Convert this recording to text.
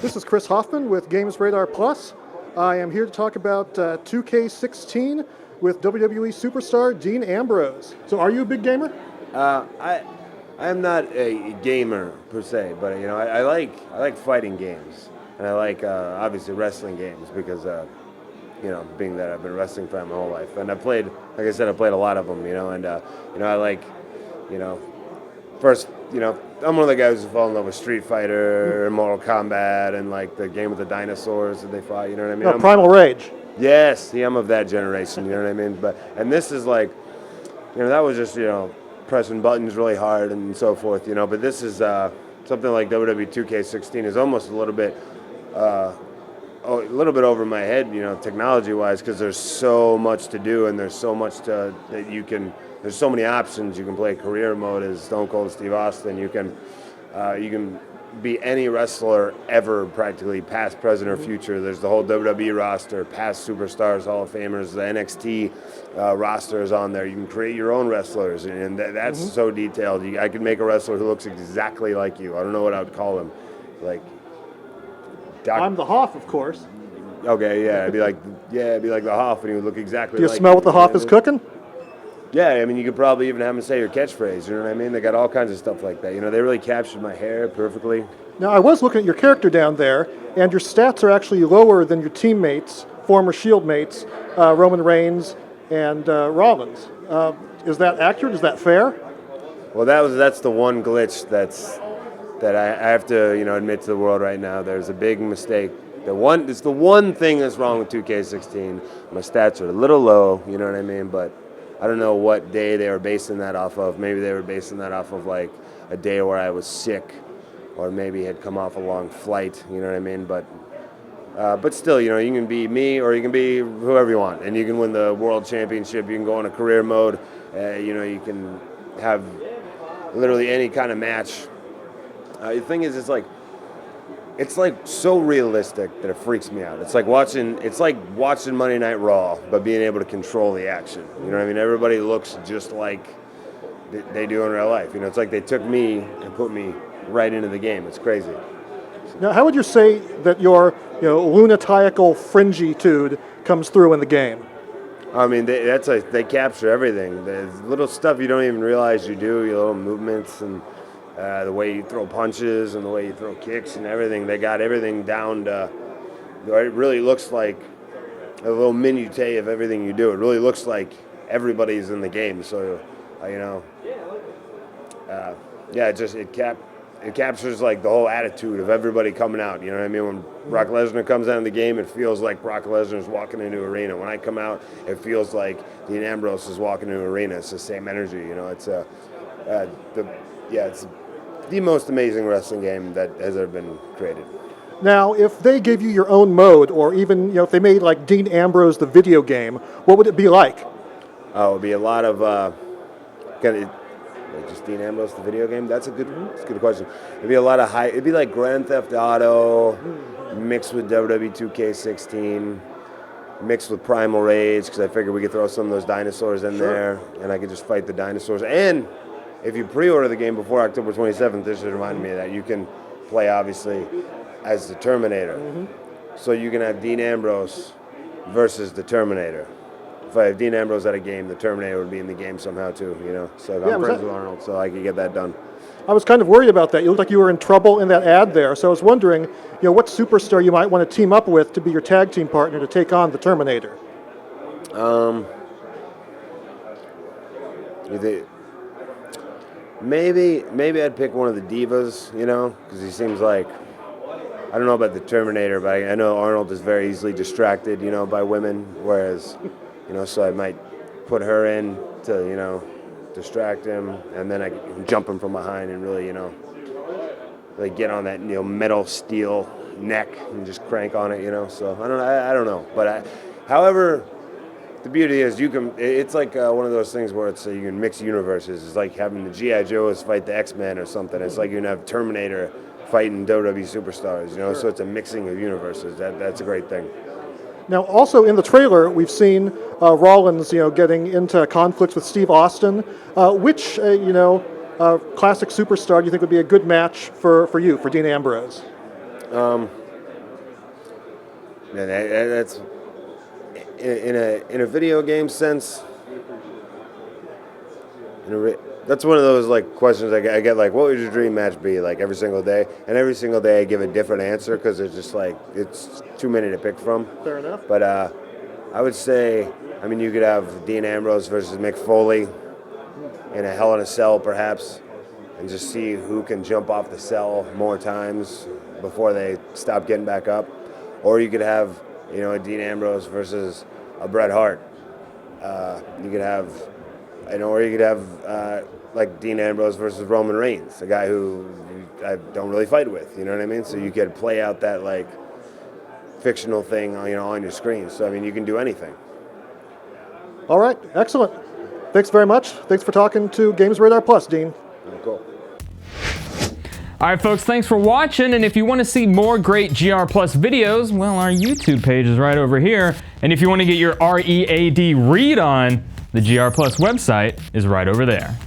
This is Chris Hoffman with GamesRadar Plus. I am here to talk about 2K16 with WWE superstar Dean Ambrose. So, are you a big gamer? I'm not a gamer per se, but I like fighting games, and I like obviously wrestling games because being that I've been a wrestling fan my whole life, and I played, like I said, I played a lot of them, and I like, first, I'm one of the guys who fall in love with Street Fighter, Mortal Kombat, and like the game with the dinosaurs that they fought. You know what I mean? No, Primal Rage. Yes, see, I'm of that generation. You know what I mean? And this is like, that was just pressing buttons really hard and so forth. But this is something like WWE 2K16 is almost a little bit over my head, technology-wise, because there's so much to do and there's so much that you can. There's so many options. You can play career mode as Stone Cold Steve Austin. You can be any wrestler ever, practically, past, present, or future. There's the whole WWE roster, past superstars, Hall of Famers. The NXT roster is on there. You can create your own wrestlers, and that's so detailed. I could make a wrestler who looks exactly like you. I don't know what I would call him. Like, I'm the Hoff, of course. Okay, yeah, it'd be like the Hoff, and he would look exactly. Do you like smell what the Hoff is cooking? Yeah, I mean, you could probably even have them say your catchphrase, you know what I mean? They got all kinds of stuff like that. They really captured my hair perfectly. Now, I was looking at your character down there, and your stats are actually lower than your teammates, former Shield mates, Roman Reigns and Rollins. Is that accurate? Is that fair? Well, that's the one glitch that I have to, admit to the world right now. There's a big mistake. It's the one thing that's wrong with 2K16. My stats are a little low, you know what I mean? But I don't know what day they were basing that off of. Maybe they were basing that off of like a day where I was sick, or maybe had come off a long flight. You know what I mean? But still, you can be me or you can be whoever you want, and you can win the world championship. You can go on a career mode. You can have literally any kind of match. The thing is, it's like so realistic that it freaks me out. It's like watching Monday Night Raw, but being able to control the action. You know what I mean? Everybody looks just like they do in real life. It's like they took me and put me right into the game. It's crazy. Now, how would you say that your lunatical fringitude comes through in the game? I mean, they capture everything. There's little stuff you don't even realize you do, your little movements and the way you throw punches and the way you throw kicks and everything. They got everything down to it really looks like a little minutiae of everything you do. It really looks like everybody's in the game. So, it captures like the whole attitude of everybody coming out. You know what I mean? When Brock Lesnar comes out of the game, it feels like Brock Lesnar's walking into an arena. When I come out, it feels like Dean Ambrose is walking into an arena. It's the same energy. It's it's the most amazing wrestling game that has ever been created. Now, if they gave you your own mode, or even if they made like Dean Ambrose the video game, what would it be like? Oh, it would be a lot of just Dean Ambrose the video game. That's a good question. It'd be a lot of It'd be like Grand Theft Auto mixed with WWE 2K16, mixed with Primal Rage, because I figured we could throw some of those dinosaurs in there, and I could just fight the dinosaurs. And if you pre-order the game before October 27th, this just reminded me of that, you can play, obviously, as the Terminator. So you can have Dean Ambrose versus the Terminator. If I have Dean Ambrose at a game, the Terminator would be in the game somehow, too, So I'm friends with Arnold, so I could get that done. I was kind of worried about that. You looked like you were in trouble in that ad there, so I was wondering, what superstar you might want to team up with to be your tag team partner to take on the Terminator. Maybe I'd pick one of the divas, because he seems like, I don't know about the Terminator, but I know Arnold is very easily distracted, by women, whereas, so I might put her in to, distract him, and then I can jump him from behind and really, really get on that, metal steel neck and just crank on it, so I don't know, but however, the beauty is it's like one of those things where it's you can mix universes. It's like having the G.I. Joes fight the X-Men or something. It's like you can have Terminator fighting WWE superstars, so it's a mixing of universes. That's a great thing. Now, also in the trailer, we've seen Rollins, getting into conflicts with Steve Austin. Which, classic superstar do you think would be a good match for you, for Dean Ambrose? That's in a video game sense. That's one of those like questions I get, like, what would your dream match be, like, every single day? And every single day I give a different answer because it's just like it's too many to pick from. Fair enough. But I would say, I mean, you could have Dean Ambrose versus Mick Foley in a Hell in a Cell, perhaps, and just see who can jump off the cell more times before they stop getting back up. Or you could have, you know, a Dean Ambrose versus a Bret Hart. You could have, or you could have like Dean Ambrose versus Roman Reigns, a guy who I don't really fight with. You know what I mean? So you could play out that like fictional thing, you know, on your screen. So I mean, you can do anything. All right, excellent. Thanks very much. Thanks for talking to GamesRadar Plus, Dean. Oh, cool. All right, folks, thanks for watching. And if you want to see more great GR Plus videos, well, our YouTube page is right over here. And if you want to get your READ read on, the GR Plus website is right over there.